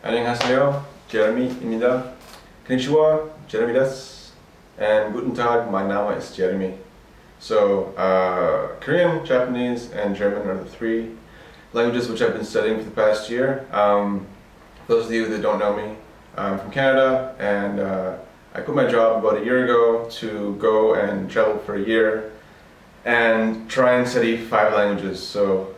안녕하세요, Jeremy입니다. Konnichiwa, Jeremy desu. And guten Tag, my Name is Jeremy. So, Korean, Japanese, and German are the three languages which I've been studying for the past year. For those of you that don't know me, I'm from Canada, and I quit my job about a year ago to go and travel for a year and try and study 5 languages. So,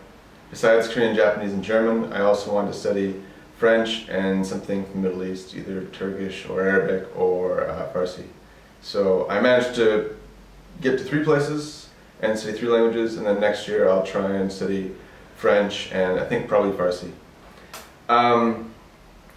besides Korean, Japanese, and German, I also want to study French and something from the Middle East, either Turkish or Arabic or Farsi. So I managed to get to 3 places and study 3 languages, and then next year I'll try and study French and I think probably Farsi.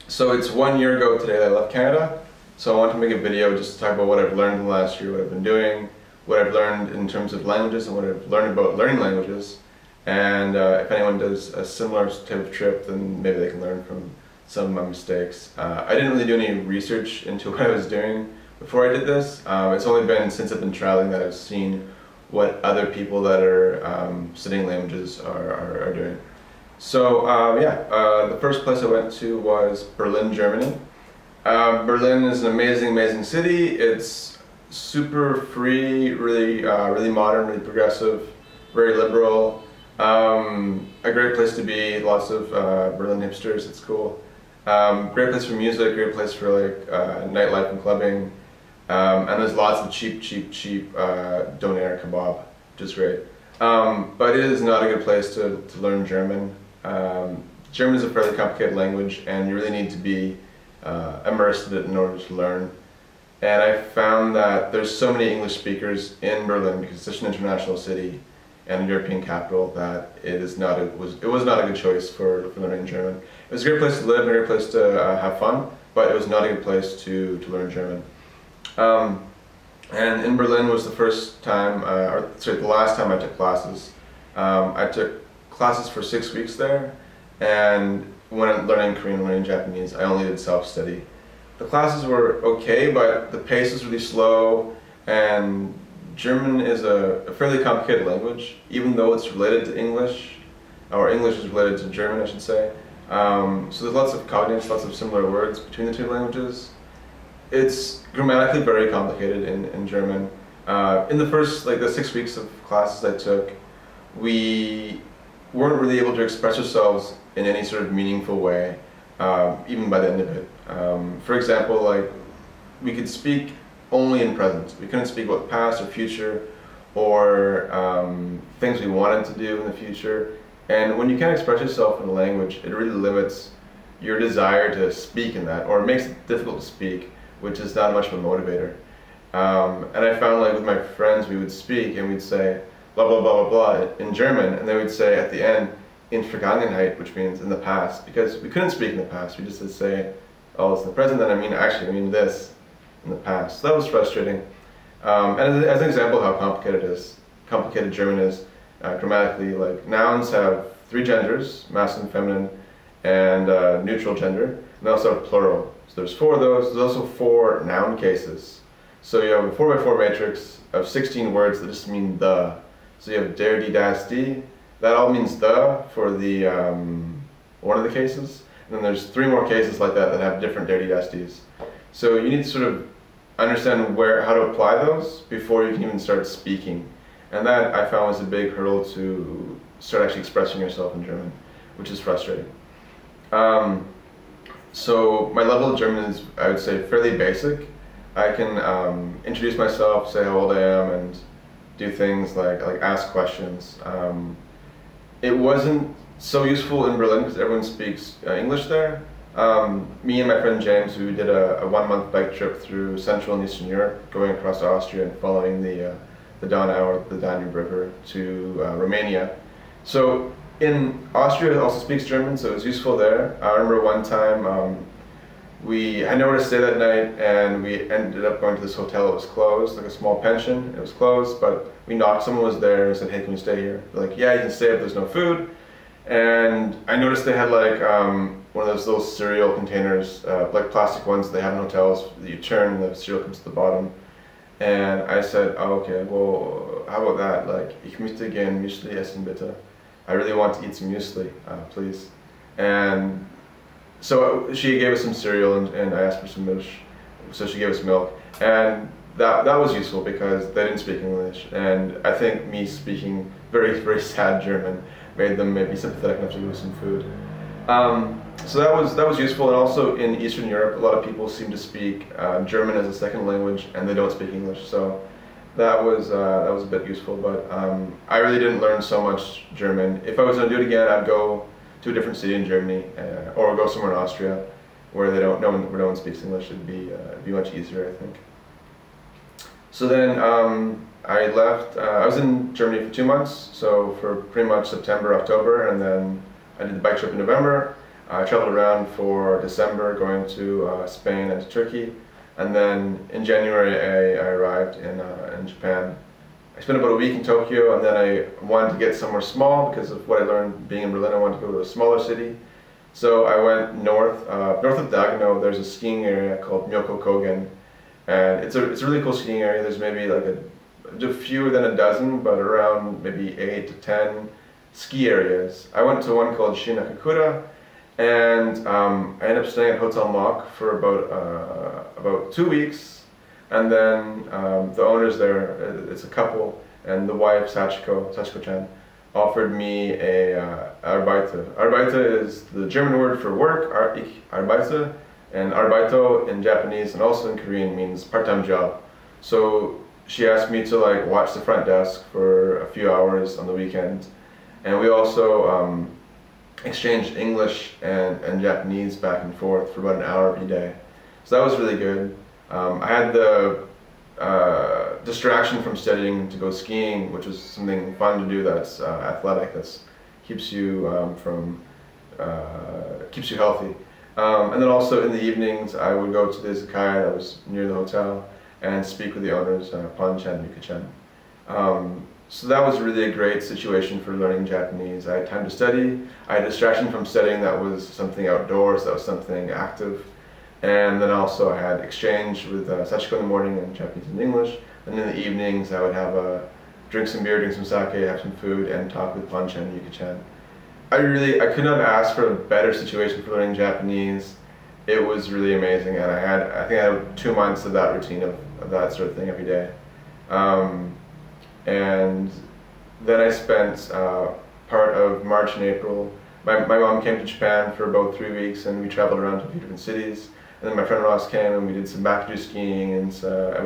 So it's 1 year ago today that I left Canada, so I want to make a video just to talk about what I've learned in the last year, what I've been doing, what I've learned in terms of languages and what I've learned about learning languages. And if anyone does a similar type of trip, then maybe they can learn from some of my mistakes. I didn't really do any research into what I was doing before I did this. It's only been since I've been traveling that I've seen what other people that are studying languages are doing. So the first place I went to was Berlin, Germany. Berlin is an amazing city. It's super free, really modern, really progressive, very liberal. A great place to be, lots of Berlin hipsters, it's cool. Great place for music, great place for like nightlife and clubbing. And there's lots of cheap doner kebab, which is great. But it is not a good place to learn German. German is a fairly complicated language and you really need to be immersed in it in order to learn. And I found that there's so many English speakers in Berlin because it's such an international city and European capital that it was not a good choice for learning German. It was a great place to live, a great place to have fun, but it was not a good place to learn German. And in Berlin was the first time, the last time I took classes. I took classes for 6 weeks there, and when learning Korean, learning Japanese, I only did self-study. The classes were okay, but the pace was really slow, and German is a fairly complicated language, even though it's related to English, or English is related to German, I should say. So there's lots of cognates, lots of similar words between the 2 languages. It's grammatically very complicated in German. In the first, the 6 weeks of classes I took, we weren't really able to express ourselves in any sort of meaningful way, even by the end of it. For example, we could speak only in present. We couldn't speak about the past or future or things we wanted to do in the future. And when you can't express yourself in a language, it really limits your desire to speak in that, or it makes it difficult to speak, which is not much of a motivator. And I found with my friends, we would speak and we'd say blah blah blah blah blah in German, and they would say at the end in Vergangenheit, which means in the past, because we couldn't speak in the past. We just would say, oh, it's in the present, and I mean this in the past. So that was frustrating. And as an example of how complicated German is grammatically, nouns have 3 genders, masculine, feminine, and neutral gender. And they also have plural. So there's 4 of those. There's also 4 noun cases. So you have a 4x4 matrix of 16 words that just mean the. So you have der, die, das, die. That all means the for the one of the cases. And then there's 3 more cases like that have different der, die, das, dies. So you need to sort of understand how to apply those before you can even start speaking. And that I found was a big hurdle to start actually expressing yourself in German, which is frustrating. So my level of German is, I would say, fairly basic. I can introduce myself, say how old I am, and do things like ask questions. It wasn't so useful in Berlin because everyone speaks English there. Me and my friend James, we did a 1-month bike trip through Central and Eastern Europe, going across Austria and following the Donau, the Danube River, to Romania. So in Austria, it also speaks German, so it was useful there. I remember one time we had nowhere to stay that night, and we ended up going to this hotel. It was closed, like a small pension. It was closed, but we knocked. Someone was there and said, "Hey, can we stay here?" They're like, "Yeah, you can stay if there's no food." And I noticed they had one of those little cereal containers, like plastic ones they have in hotels that you turn and the cereal comes to the bottom. And I said, oh, okay, well, how about that? Ich möchte gern Müsli essen, bitte. I really want to eat some muesli, please. And So she gave us some cereal, and I asked for some milk, so she gave us milk, and that was useful because they didn't speak English, and I think me speaking very, very sad German made them maybe sympathetic enough to give us some food. So that was useful, and also in Eastern Europe, a lot of people seem to speak German as a second language, and they don't speak English. So that was a bit useful, but I really didn't learn so much German. If I was going to do it again, I'd go to a different city in Germany, or go somewhere in Austria, where no one speaks English. It'd be much easier, I think. So then I left. I was in Germany for 2 months, so for pretty much September, October, and then I did the bike trip in November. I traveled around for December, going to Spain and to Turkey, and then in January I arrived in Japan. I spent about a week in Tokyo, and then I wanted to get somewhere small because of what I learned being in Berlin. I wanted to go to a smaller city, so I went north of Dagano. There's a skiing area called Myoko Kogen, and it's a really cool skiing area. There's maybe like fewer than a dozen, but around maybe 8 to 10 ski areas. I went to one called Shinakakura, and I ended up staying at Hotel Mach for about 2 weeks, and then the owners there, it's a couple, and the wife, Sachiko-chan, offered me a Arbeite. Arbeite is the German word for work, ich arbeite, and Arbeito in Japanese and also in Korean means part-time job. So she asked me to like watch the front desk for a few hours on the weekend, and we also exchanged English and Japanese back and forth for about an hour every day. So that was really good. I had the distraction from studying to go skiing, which was something fun to do that's athletic, that keeps you keeps you healthy. And then also in the evenings I would go to the izakaya that was near the hotel and speak with the owners, Pan-chan and Yuka-chan. So that was really a great situation for learning Japanese. I had time to study, I had a distraction from studying that was something outdoors, that was something active, and then also I had exchange with Sachiko in the morning in Japanese and English, and in the evenings I would have drink some beer, drink some sake, have some food, and talk with Pan-chan and Yuka-chan. I could not ask for a better situation for learning Japanese. It was really amazing, and I think I had 2 months of that routine of that sort of thing every day. And then I spent part of March and April. My mom came to Japan for about 3 weeks, and we traveled around to a few different cities. And then my friend Ross came, and we did some backcountry skiing, and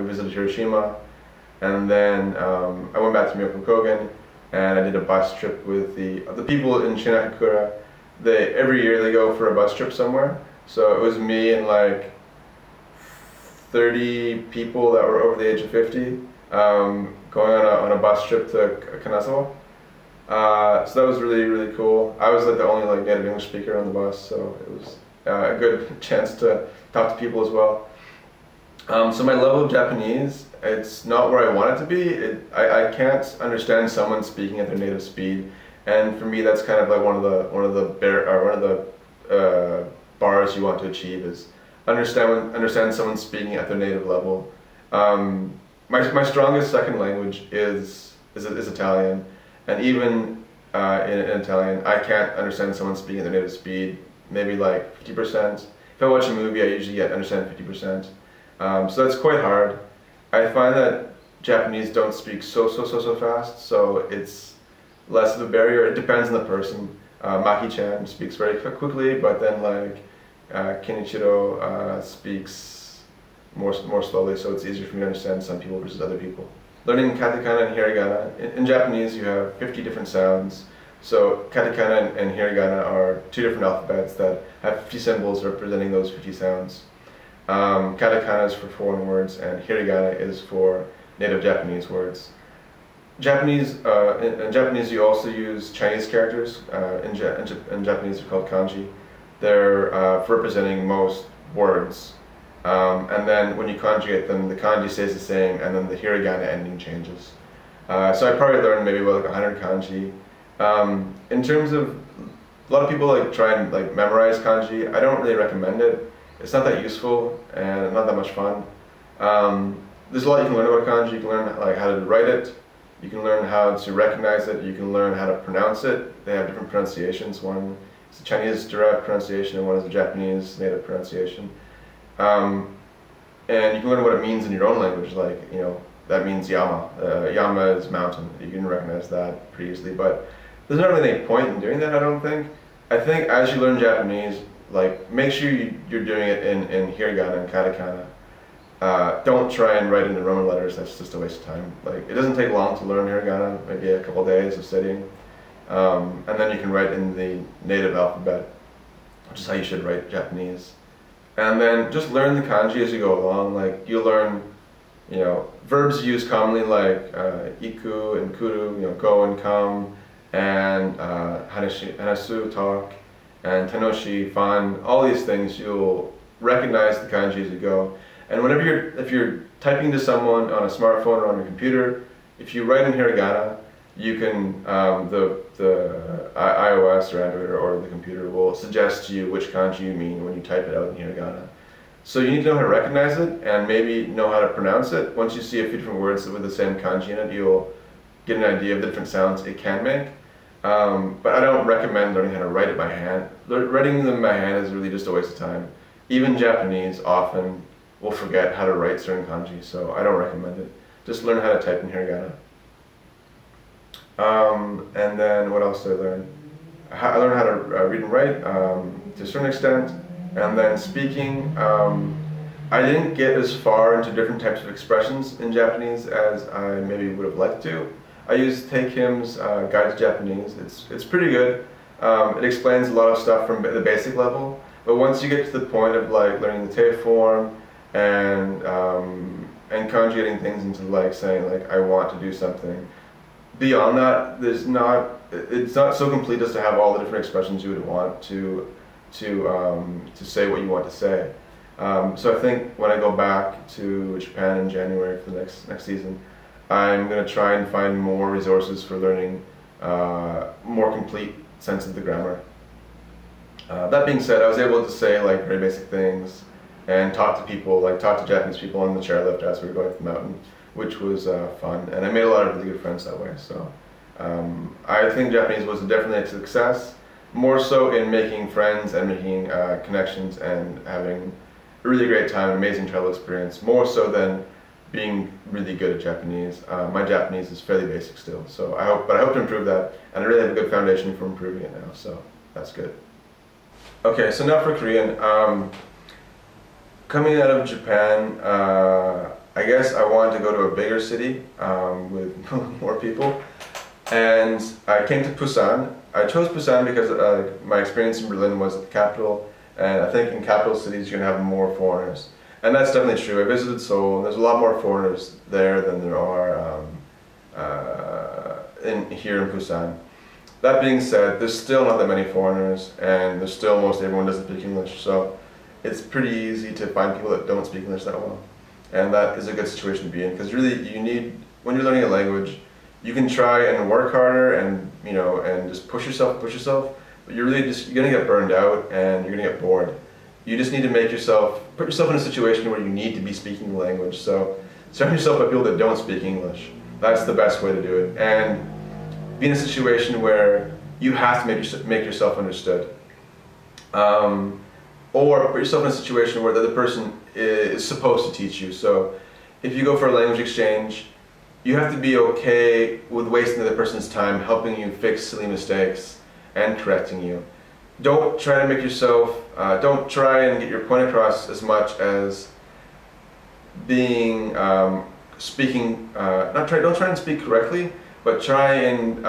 we visited Hiroshima. And then I went back to Myoko Kogen, and I did a bus trip with the people in Shinakakura. Every year they go for a bus trip somewhere. So it was me and like 30 people that were over the age of 50 going on a bus trip to Kanazawa. So that was really, really cool. I was like the only like native English speaker on the bus, so it was a good chance to talk to people as well. So my level of Japanese, it's not where I want it to be. I can't understand someone speaking at their native speed, and for me that's kind of like one of the bars you want to achieve is understand someone speaking at their native level. My strongest second language is Italian, and even in Italian I can't understand someone speaking at their native speed, maybe like 50%. If I watch a movie I usually understand 50%. So that's quite hard. I find that Japanese don't speak so fast, so it's less of a barrier. It depends on the person. Maki-chan speaks very quickly, but then like Kenichiro speaks more slowly, so it's easier for me to understand some people versus other people. Learning katakana and hiragana. In Japanese you have 50 different sounds. So katakana and hiragana are 2 different alphabets that have 50 symbols representing those 50 sounds. Katakana is for foreign words, and hiragana is for native Japanese words. In Japanese you also use Chinese characters. In Japanese they're called kanji. They're for representing most words. And then when you conjugate them, the kanji stays the same, and then the hiragana ending changes. So I probably learned maybe about like 100 kanji. In terms of, a lot of people like try and like memorize kanji. I don't really recommend it. It's not that useful and not that much fun. There's a lot you can learn about kanji. You can learn like how to write it. You can learn how to recognize it. You can learn how to pronounce it. They have different pronunciations. One a Chinese derived pronunciation and one is a Japanese native pronunciation. And you can learn what it means in your own language, like, you know, that means Yama. Yama is mountain. You can recognize that pretty easily, but there's not really any point in doing that, I don't think. I think as you learn Japanese, like, make sure you're doing it in hiragana and katakana. Don't try and write in the Roman letters, that's just a waste of time. Like, it doesn't take long to learn hiragana, maybe a couple days of studying. And then you can write in the native alphabet, which is how you should write Japanese. And then just learn the kanji as you go along. Like, you'll learn, you know, verbs used commonly like iku and kuru, you know, go and come, and hanasu, talk, and tenoshi, fun. All these things, you'll recognize the kanji as you go. And if you're typing to someone on a smartphone or on your computer, if you write in hiragana, you can, the iOS or Android or the computer will suggest to you which kanji you mean when you type it out in hiragana. So you need to know how to recognize it and maybe know how to pronounce it. Once you see a few different words with the same kanji in it, you'll get an idea of the different sounds it can make. But I don't recommend learning how to write it by hand. Writing them by hand is really just a waste of time. Even Japanese often will forget how to write certain kanji, so I don't recommend it. Just learn how to type in hiragana. And then what else did I learn? I learned how to read and write to a certain extent, and then speaking. I didn't get as far into different types of expressions in Japanese as I maybe would have liked to. I used Take Him's Guide to Japanese. It's pretty good. It explains a lot of stuff from the basic level, but once you get to the point of like learning the te form and conjugating things into like saying like I want to do something. Beyond that, it's not so complete as to have all the different expressions you would want to say what you want to say. So I think when I go back to Japan in January for the next season, I'm going to try and find more resources for learning more complete sense of the grammar. That being said, I was able to say like very basic things and talk to people, like talk to Japanese people on the chairlift as we were going up the mountain, which was fun, and I made a lot of really good friends that way. So I think Japanese was definitely a success, more so in making friends and making connections and having a really great time, an amazing travel experience, more so than being really good at Japanese. My Japanese is fairly basic still, so I hope to improve that, and I really have a good foundation for improving it now, so that's good. Okay, so now for Korean. Coming out of Japan, I guess I wanted to go to a bigger city with more people, and I came to Busan. I chose Busan because my experience in Berlin was the capital, and I think in capital cities you're going to have more foreigners. And that's definitely true. I visited Seoul, and there's a lot more foreigners there than there are here in Busan. That being said, there's still not that many foreigners, and there's still most everyone doesn't speak English, so it's pretty easy to find people that don't speak English that well. And that is a good situation to be in, because really when you're learning a language, you can try and work harder and, you know, and just push yourself, but you're gonna get burned out and you're gonna get bored. You just need to put yourself in a situation where you need to be speaking the language. So surround yourself by people that don't speak English. That's the best way to do it. And be in a situation where you have to make yourself understood. Or put yourself in a situation where the other person is supposed to teach you. So if you go for a language exchange, you have to be okay with wasting the other person's time helping you fix silly mistakes and correcting you. Don't try to make yourself, don't try and get your point across as much as being, don't try and speak correctly, but try and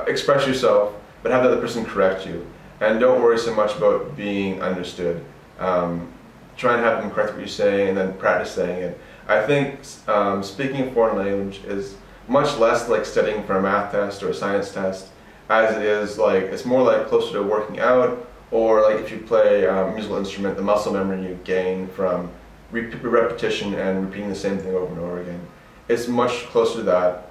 express yourself, but have the other person correct you. And don't worry so much about being understood. Try and have them correct what you're saying and then practice saying it. I think speaking a foreign language is much less like studying for a math test or a science test, as it is like, it's more like closer to working out, or like if you play a musical instrument, the muscle memory you gain from repetition and repeating the same thing over and over again. It's much closer to that.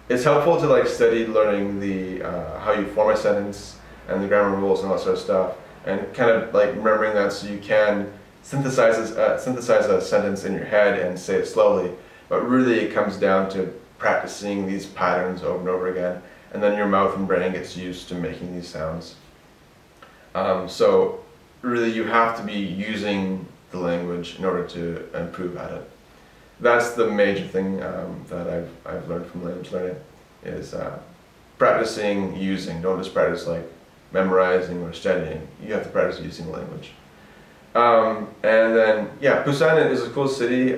It's helpful to like study learning the how you form a sentence and the grammar rules and all that sort of stuff, and kind of like remembering that so you can synthesize a sentence in your head and say it slowly. But really it comes down to practicing these patterns over and over again. and then your mouth and brain gets used to making these sounds. So really you have to be using the language in order to improve at it. That's the major thing that I've learned from language learning, is practicing using. Don't just practice like memorizing or studying. You have to practice using the language. And then, yeah, Busan is a cool city.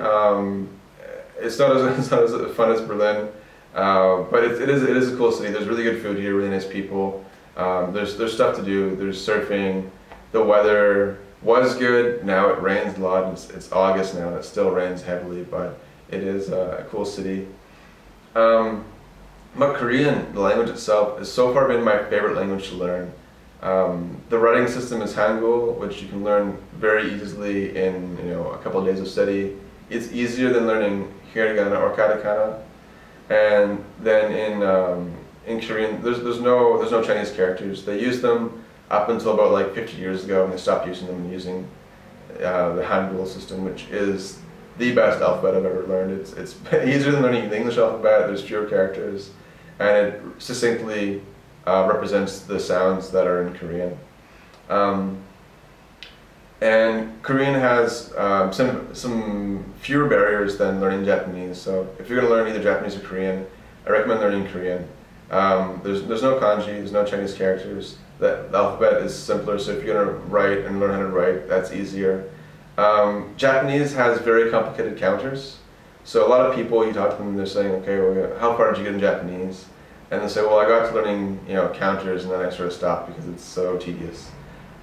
It's not as fun as Berlin, but it is a cool city. There's really good food here, really nice people. There's stuff to do. There's surfing. The weather was good. Now it rains a lot. It's August now, and it still rains heavily, but it is a cool city. But Korean, the language itself, has so far been my favorite language to learn. The writing system is Hangul, which you can learn very easily in a couple of days of study. It's easier than learning hiragana or katakana. And then in Korean, there's no Chinese characters. They used them up until about like 50 years ago, and they stopped using them and using the Hangul system, which is the best alphabet I've ever learned. It's easier than learning the English alphabet. There's fewer characters, and it succinctly represents the sounds that are in Korean. And Korean has some fewer barriers than learning Japanese. So if you're going to learn either Japanese or Korean, I recommend learning Korean. There's no kanji, there's no Chinese characters. The alphabet is simpler, so if you're going to write and learn how to write, that's easier. Japanese has very complicated counters. So a lot of people, you talk to them and they're saying, okay, well, how far did you get in Japanese? And they say, well, I got to learning counters, and then I sort of stopped because it's so tedious.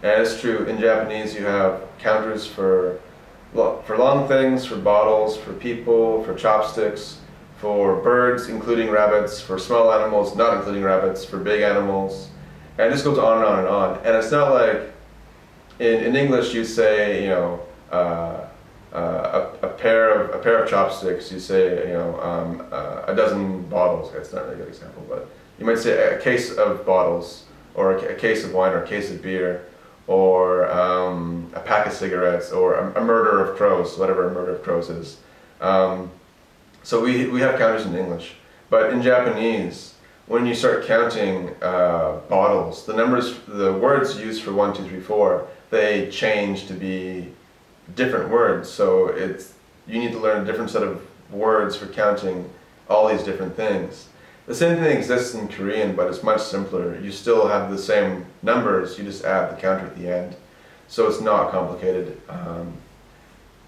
And it's true, in Japanese you have counters for long things, for bottles, for people, for chopsticks, for birds, including rabbits, for small animals, not including rabbits, for big animals. And it just goes on and on and on. And it's not like, in English you say, a pair of chopsticks, you say, a dozen bottles. That's not a really good example, but you might say a case of bottles, or a case of wine, or a case of beer, or a pack of cigarettes, or a murder of crows, whatever a murder of crows is. So we have counters in English, but in Japanese, when you start counting bottles, the words used for 1, 2, 3, 4, they change to be different words. So you need to learn a different set of words for counting all these different things. The same thing exists in Korean, but it's much simpler. You still have the same numbers, you just add the counter at the end. So it's not complicated.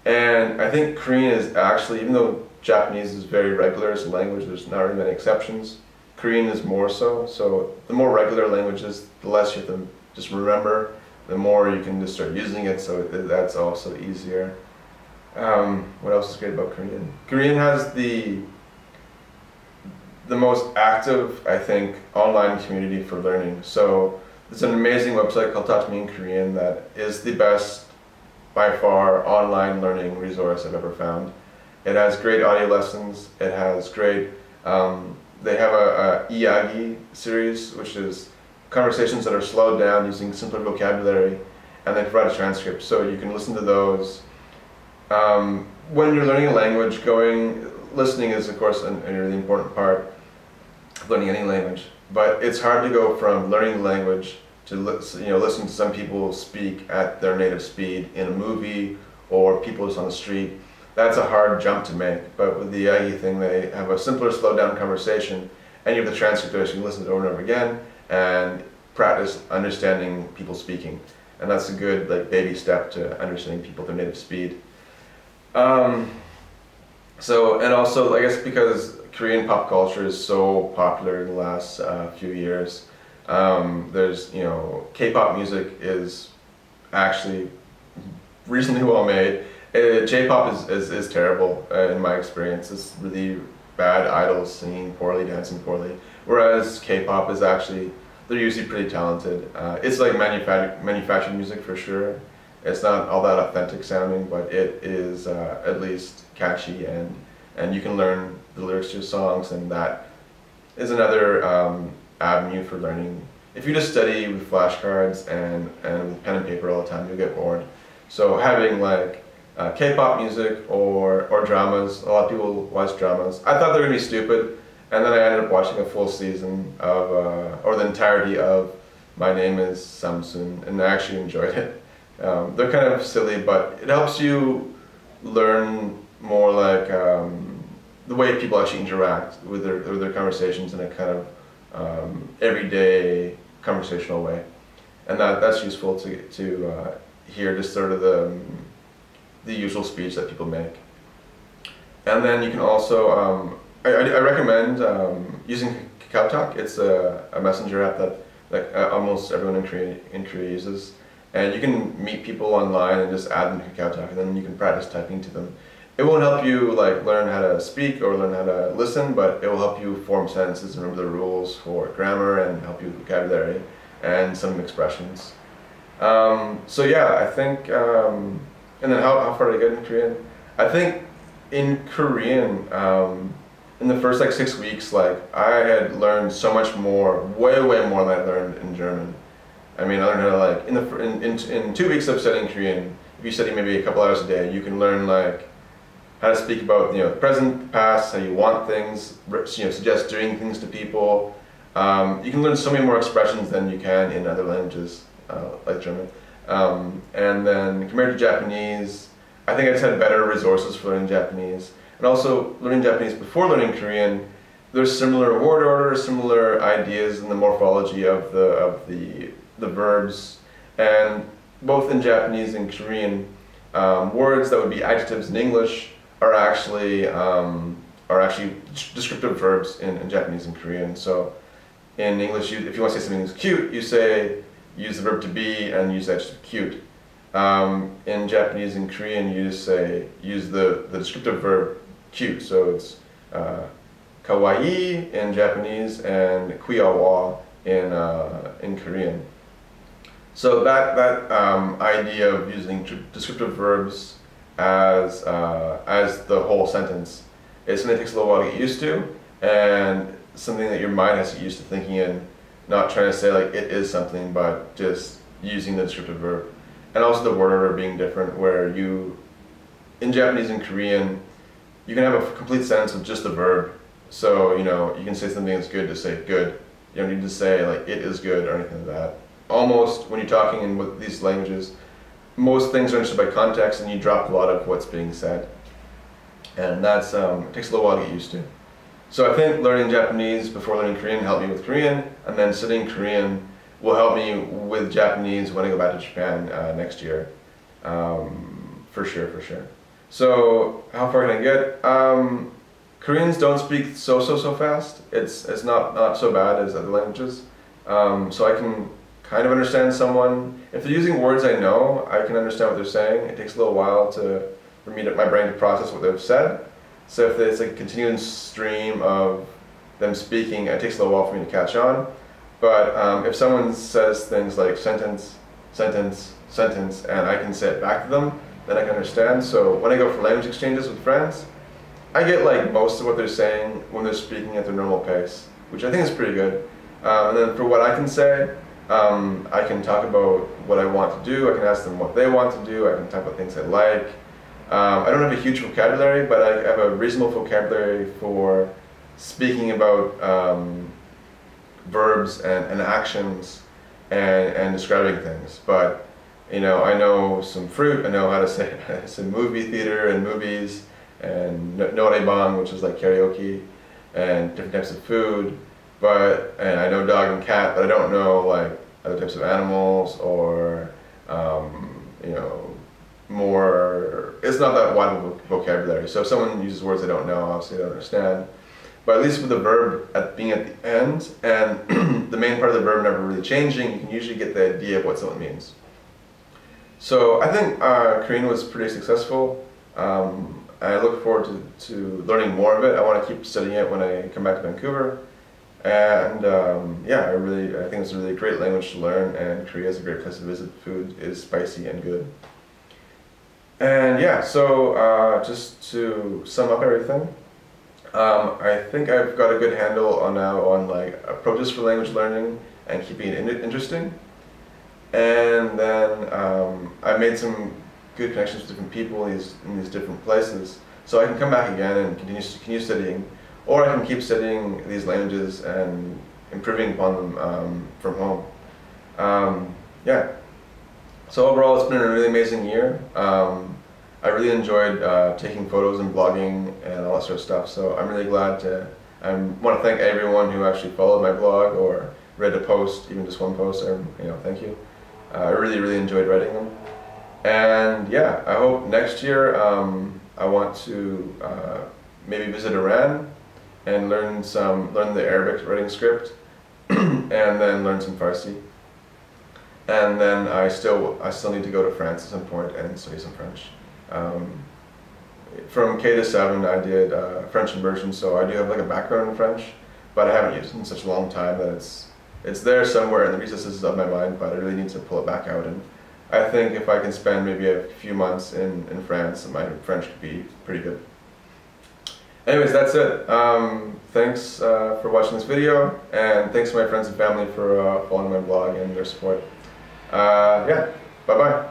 And I think Korean is actually, even though Japanese is very regular as a language, there's not really many exceptions, Korean is more so. So the more regular languages, the less you have to just remember, the more you can just start using it, so that's also easier. What else is great about Korean? Korean has the most active, I think, online community for learning. So there's an amazing website called Talk to Me in Korean that is the best, by far, online learning resource I've ever found. It has great audio lessons. It has great, they have a Iyagi series, which is conversations that are slowed down using simpler vocabulary, and they provide a transcript, so you can listen to those. When you're learning a language, listening is of course a really important part of learning any language, but it's hard to go from learning the language to listening to some people speak at their native speed in a movie, or people just on the street. That's a hard jump to make, but with the Yagi thing, they have a simpler, slowed down conversation, and you have the transcript there, so you can listen to it over and over again and practice understanding people speaking. And that's a good baby step to understanding people at their native speed. And also, I guess because Korean pop culture is so popular in the last few years, there's, K-pop music is actually reasonably well made. J-pop is terrible in my experience. It's really bad idols singing poorly, dancing poorly. Whereas K-pop is actually, they're usually pretty talented. It's like manufactured music for sure. It's not all that authentic sounding, but it is at least catchy, and you can learn the lyrics to your songs, and that is another avenue for learning. If you just study with flashcards and with pen and paper all the time, you'll get bored. So having K-pop music or dramas, a lot of people watch dramas. I thought they were going to be stupid, And then I ended up watching a full season of, or the entirety of My Name is Samsun, and I actually enjoyed it. They're kind of silly, but it helps you learn more like the way people actually interact with their conversations in a kind of everyday conversational way. And that's useful to hear just sort of the usual speech that people make. And then you can also, I recommend using KakaoTalk. It's a messenger app that almost everyone in Korea uses. And you can meet people online and just add them to KakaoTalk, and then you can practice typing to them. It won't help you like learn how to speak or learn how to listen, but it will help you form sentences and remember the rules for grammar and help you with vocabulary and some expressions. So yeah, I think, and then how far did I get in Korean? I think in Korean, in the first like 6 weeks, like I had learned so much more, way more than I learned in German. I mean, I learned how to like, in 2 weeks of studying Korean, if you study maybe a couple hours a day, you can learn like how to speak about, the present, past, how you want things, suggest doing things to people. You can learn so many more expressions than you can in other languages, like German. And then compared to Japanese, I think I just had better resources for learning Japanese. And also, learning Japanese before learning Korean, there's similar word order, similar ideas in the morphology of the verbs. And both in Japanese and Korean, words that would be adjectives in English are actually descriptive verbs in Japanese and Korean. So in English, if you want to say something is cute, you use the verb to be and use the adjective cute. In Japanese and Korean, you just use the descriptive verb cute. So it's kawaii in Japanese and kuyawa in Korean. So that idea of using descriptive verbs as the whole sentence is something that takes a little while to get used to, and something that your mind has to get used to thinking in, not trying to say like it is something, but just using the descriptive verb. And also the word order being different, where in Japanese and Korean, you can have a complete sentence with just the verb. So, you can say something that's good to say good. You don't need to say like it is good or anything like that. Almost, when you're talking in with these languages, most things are understood by context, and you drop a lot of what's being said. And that's, it takes a little while to get used to. So I think learning Japanese before learning Korean helped me with Korean, and then studying Korean will help me with Japanese when I go back to Japan next year. For sure. So how far can I get? Koreans don't speak so fast. It's not so bad as other languages. So I can kind of understand someone. If they're using words I know, I can understand what they're saying. It takes a little while for my brain to process what they've said. So if it's like a continuous stream of them speaking, it takes a little while for me to catch on. But if someone says things like sentence, sentence, sentence, and I can say it back to them, then I can understand. So when I go for language exchanges with friends, I get like most of what they're saying when they're speaking at their normal pace, which I think is pretty good. And then for what I can say, I can talk about what I want to do, I can ask them what they want to do, I can talk about things I like. I don't have a huge vocabulary, but I have a reasonable vocabulary for speaking about verbs and actions and describing things. But I know some fruit, I know how to say movie theater and movies, and noraebang, which is like karaoke, and different types of food. And I know dog and cat, but I don't know like other types of animals or more. It's not that wide of a vocabulary. So if someone uses words I don't know, obviously I don't understand. But at least with the verb being at the end and the main part of the verb never really changing, you can usually get the idea of what something means. So I think Korean was pretty successful. I look forward to learning more of it. I want to keep studying it when I come back to Vancouver. And yeah, I think it's a really great language to learn, and Korea is a great place to visit. Food is spicy and good. And yeah, so just to sum up everything, I think I've got a good handle on like approaches for language learning and keeping it interesting. And then I've made some good connections with different people in these different places, so I can come back again and continue studying. or I can keep studying these languages and improving upon them from home. Yeah. So overall, it's been a really amazing year. I really enjoyed taking photos and blogging and all that sort of stuff. So I'm really glad to. I want to thank everyone who actually followed my blog or read a post, even just one post. Or thank you. I really enjoyed writing them. And yeah, I hope next year I want to maybe visit Iran and learn the Arabic writing script, and then learn some Farsi. And then I still need to go to France at some point and study some French. From K to 7 I did French immersion, so I do have like a background in French, but I haven't used it in such a long time that it's there somewhere in the recesses of my mind, but I really need to pull it back out. And I think if I can spend maybe a few months in France, my French could be pretty good. Anyways, that's it. Thanks for watching this video, and thanks to my friends and family for following my blog and their support. Yeah, bye-bye.